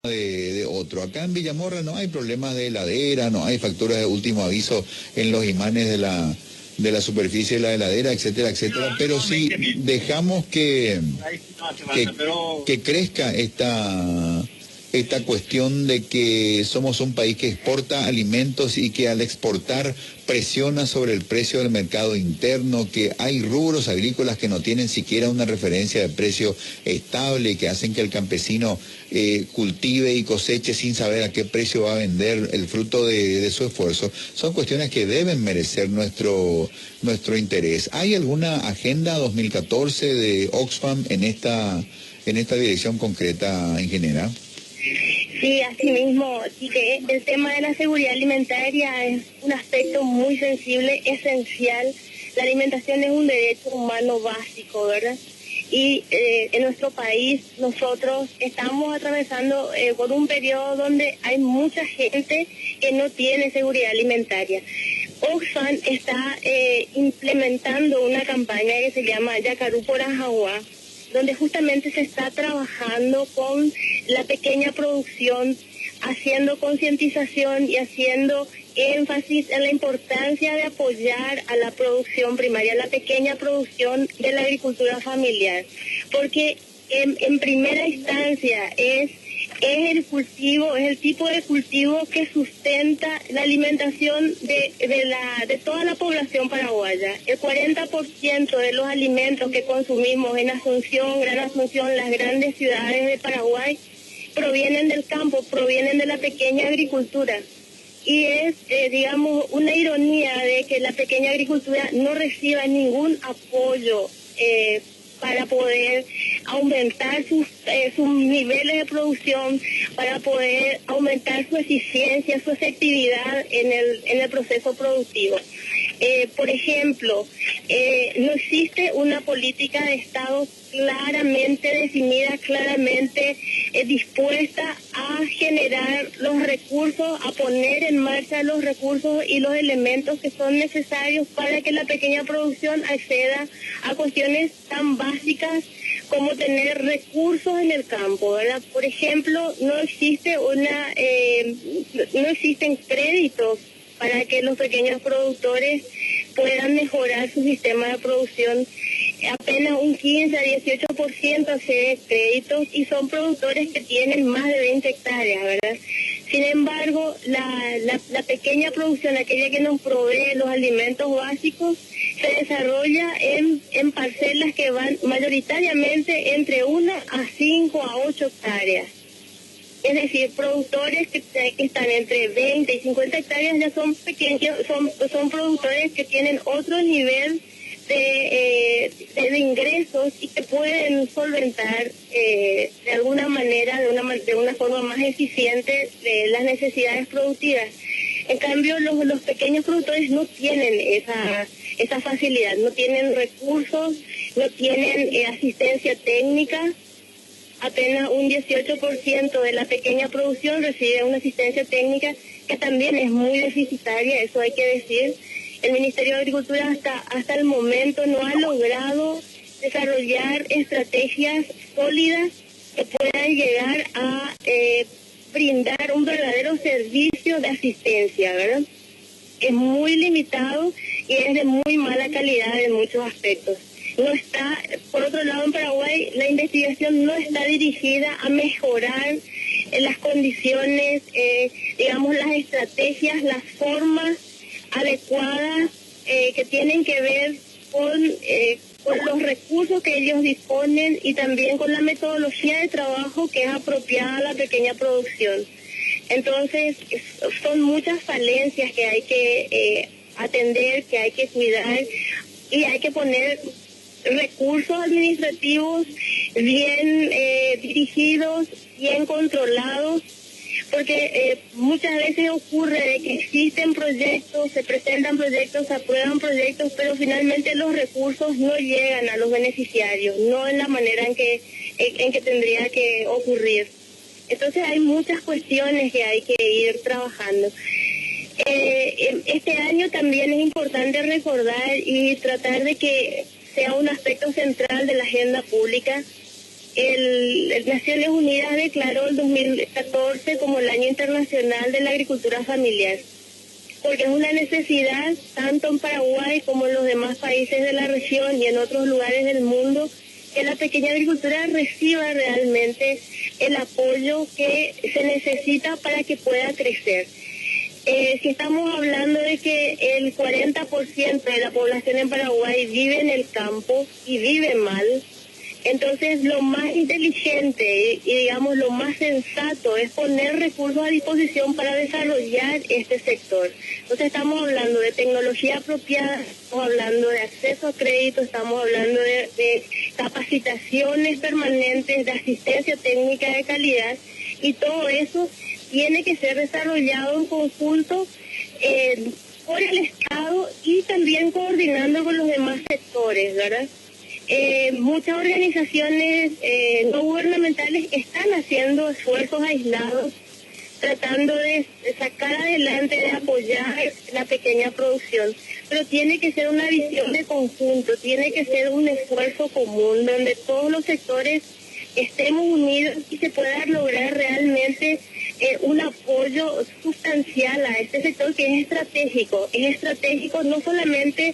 de otro. Acá en Villamorra no hay problemas de heladera, no hay facturas de último aviso en los imanes de la superficie de la heladera, etcétera, etcétera, pero sí dejamos que, que crezca esta cuestión de que somos un país que exporta alimentos y que al exportar presiona sobre el precio del mercado interno, que hay rubros agrícolas que no tienen siquiera una referencia de precio estable, que hacen que el campesino cultive y coseche sin saber a qué precio va a vender el fruto de su esfuerzo. Son cuestiones que deben merecer nuestro interés. ¿Hay alguna agenda 2014 de Oxfam en esta dirección concreta, ingeniera? Sí, así mismo, y que el tema de la seguridad alimentaria es un aspecto muy sensible, esencial. La alimentación es un derecho humano básico, ¿verdad? Y en nuestro país nosotros estamos atravesando por un periodo donde hay mucha gente que no tiene seguridad alimentaria. Oxfam está implementando una campaña que se llama Yacarú por Ajahuá, donde justamente se está trabajando con la pequeña producción, haciendo concientización y haciendo énfasis en la importancia de apoyar a la producción primaria, la pequeña producción de la agricultura familiar, porque en primera instancia es el cultivo, es el tipo de cultivo que sustenta la alimentación de toda la población paraguaya. El 40% de los alimentos que consumimos en Asunción, Gran Asunción, las grandes ciudades de Paraguay, provienen del campo, provienen de la pequeña agricultura. Y es, digamos, una ironía de que la pequeña agricultura no reciba ningún apoyo para poder aumentar sus niveles de producción, para poder aumentar su eficiencia, su efectividad en el proceso productivo. Por ejemplo, no existe una política de Estado claramente definida, claramente dispuesta a generar los recursos, a poner en marcha los recursos y los elementos que son necesarios para que la pequeña producción acceda a cuestiones tan básicas como tener recursos en el campo, ¿verdad? Por ejemplo, no existen créditos para que los pequeños productores puedan mejorar su sistema de producción. Apenas un 15 a 18% accede a créditos y son productores que tienen más de 20 hectáreas, ¿verdad? Sin embargo, la pequeña producción, aquella que nos provee los alimentos básicos, se desarrolla en parcelas que van mayoritariamente entre 1 a 5 a 8 hectáreas. Es decir, productores que están entre 20 y 50 hectáreas ya son pequeños, son productores que tienen otro nivel de ingresos y que pueden solventar de alguna manera, de una forma más eficiente las necesidades productivas. En cambio, los pequeños productores no tienen esa facilidad, no tienen recursos, no tienen asistencia técnica. Apenas un 18% de la pequeña producción recibe una asistencia técnica que también es muy deficitaria, eso hay que decir. El Ministerio de Agricultura hasta el momento no ha logrado desarrollar estrategias sólidas que puedan llegar a brindar un verdadero servicio de asistencia, ¿verdad? Es muy limitado y es de muy mala calidad en muchos aspectos. No está, por otro lado, en Paraguay la investigación no está dirigida a mejorar las condiciones, digamos, las estrategias, las formas adecuadas que tienen que ver con los recursos que ellos disponen y también con la metodología de trabajo que es apropiada a la pequeña producción. Entonces, son muchas falencias que hay que atender, que hay que cuidar y hay que poner recursos administrativos bien dirigidos, bien controlados, porque muchas veces ocurre de que existen proyectos, se presentan proyectos, se aprueban proyectos, pero finalmente los recursos no llegan a los beneficiarios, no en la manera en que tendría que ocurrir. Entonces hay muchas cuestiones que hay que ir trabajando. Este año también es importante recordar y tratar de que sea un aspecto central de la agenda pública Naciones Unidas declaró el 2014 como el Año Internacional de la Agricultura Familiar, porque es una necesidad tanto en Paraguay como en los demás países de la región y en otros lugares del mundo, que la pequeña agricultura reciba realmente el apoyo que se necesita para que pueda crecer. Si estamos hablando de que el 40% de la población en Paraguay vive en el campo y vive mal, entonces lo más inteligente y digamos lo más sensato es poner recursos a disposición para desarrollar este sector. Entonces estamos hablando de tecnología apropiada, estamos hablando de acceso a crédito, estamos hablando de capacitaciones permanentes, de asistencia técnica de calidad, y todo eso tiene que ser desarrollado en conjunto por el Estado y también coordinando con los demás sectores, ¿verdad? Muchas organizaciones no gubernamentales están haciendo esfuerzos aislados, tratando de sacar adelante, de apoyar la pequeña producción, pero tiene que ser una visión de conjunto, tiene que ser un esfuerzo común, donde todos los sectores estemos unidos y se pueda lograr realmente un apoyo sustancial a este sector que es estratégico no solamente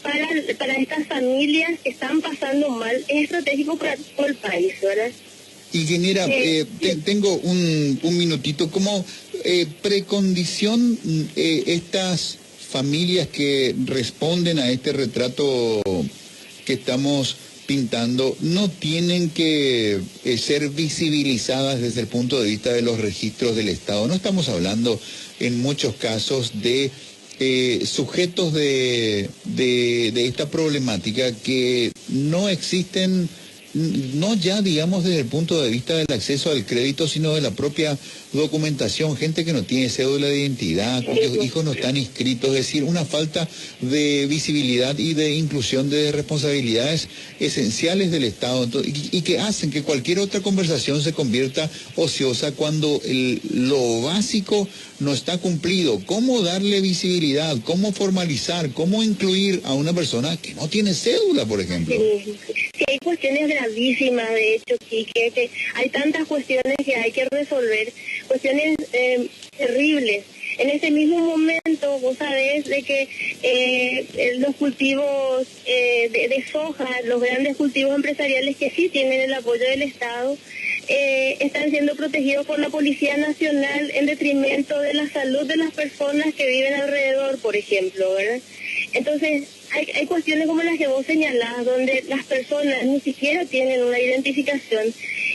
para estas familias que están pasando mal, es estratégico para todo el país, ¿verdad? Ingeniera, tengo un minutito. ¿Cómo precondición estas familias que responden a este retrato que estamos pintando no tienen que ser visibilizadas desde el punto de vista de los registros del Estado? No estamos hablando en muchos casos de sujetos de esta problemática que no existen, no ya digamos desde el punto de vista del acceso al crédito, sino de la propia documentación, gente que no tiene cédula de identidad, cuyos hijos no están inscritos, es decir, una falta de visibilidad y de inclusión de responsabilidades esenciales del Estado, y que hacen que cualquier otra conversación se convierta ociosa cuando lo básico no está cumplido. ¿Cómo darle visibilidad? ¿Cómo formalizar? ¿Cómo incluir a una persona que no tiene cédula, por ejemplo? Sí, hay cuestiones gravísimas, de hecho, sí, que hay tantas cuestiones que hay que resolver, cuestiones terribles. En ese mismo momento, vos sabés de que los cultivos de soja, los grandes cultivos empresariales que sí tienen el apoyo del Estado, están siendo protegidos por la Policía Nacional en detrimento de la salud de las personas que viven alrededor, por ejemplo, ¿verdad? Entonces, hay cuestiones como las que vos señalás, donde las personas ni siquiera tienen una identificación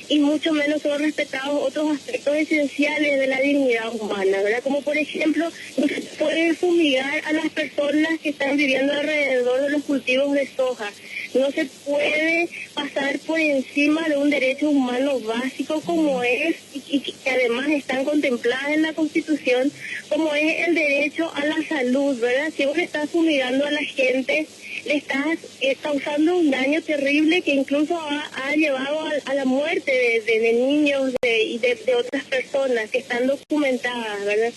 y mucho menos son respetados otros aspectos esenciales de la dignidad humana, ¿verdad? Como por ejemplo, no se puede fumigar a las personas que están viviendo alrededor de los cultivos de soja. No se puede pasar por encima de un derecho humano básico como es, y que además están contempladas en la Constitución, como es el derecho a la salud, ¿verdad? Si vos le estás fumigando a la gente, le estás causando un daño terrible que incluso ha llevado a la muerte de niños y de otras personas que están documentadas, ¿verdad?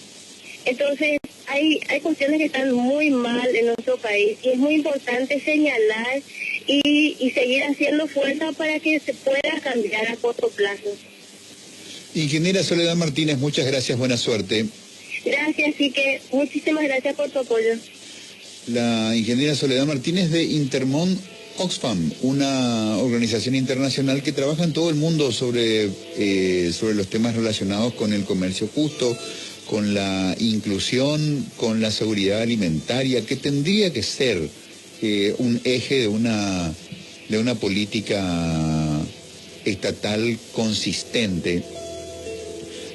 Entonces, hay cuestiones que están muy mal en nuestro país y es muy importante señalar y seguir haciendo fuerza para que se pueda cambiar a corto plazo. Ingeniera Soledad Martínez, muchas gracias, buena suerte. Gracias, sí que muchísimas gracias por tu apoyo. La ingeniera Soledad Martínez de Intermón Oxfam, una organización internacional que trabaja en todo el mundo sobre los temas relacionados con el comercio justo, con la inclusión, con la seguridad alimentaria, que tendría que ser un eje de una política estatal consistente,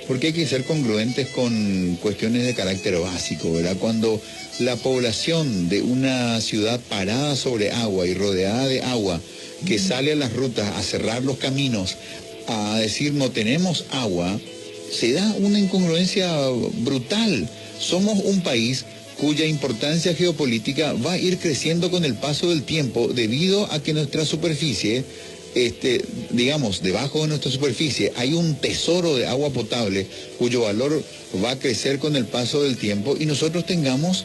porque hay que ser congruentes con cuestiones de carácter básico, ¿verdad? Cuando la población de una ciudad parada sobre agua y rodeada de agua, que sale a las rutas a cerrar los caminos, a decir no tenemos agua, se da una incongruencia brutal. Somos un país cuya importancia geopolítica va a ir creciendo con el paso del tiempo debido a que nuestra superficie, digamos, debajo de nuestra superficie hay un tesoro de agua potable cuyo valor va a crecer con el paso del tiempo y nosotros tengamos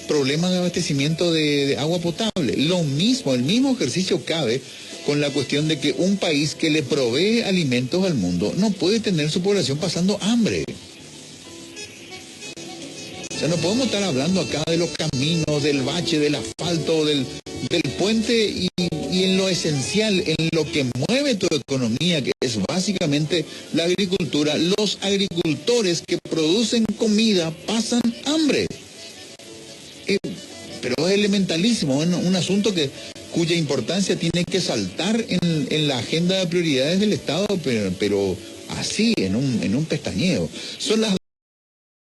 problemas de abastecimiento de agua potable. Lo mismo, el mismo ejercicio cabe con la cuestión de que un país que le provee alimentos al mundo no puede tener su población pasando hambre. O sea, no podemos estar hablando acá de los caminos, del bache, del asfalto, del puente y en lo esencial, en lo que mueve tu economía, que es básicamente la agricultura. Los agricultores que producen comida pasan hambre. Pero es elementalísimo, es un asunto cuya importancia tiene que saltar en la agenda de prioridades del Estado, pero así, en un pestañeo. Son las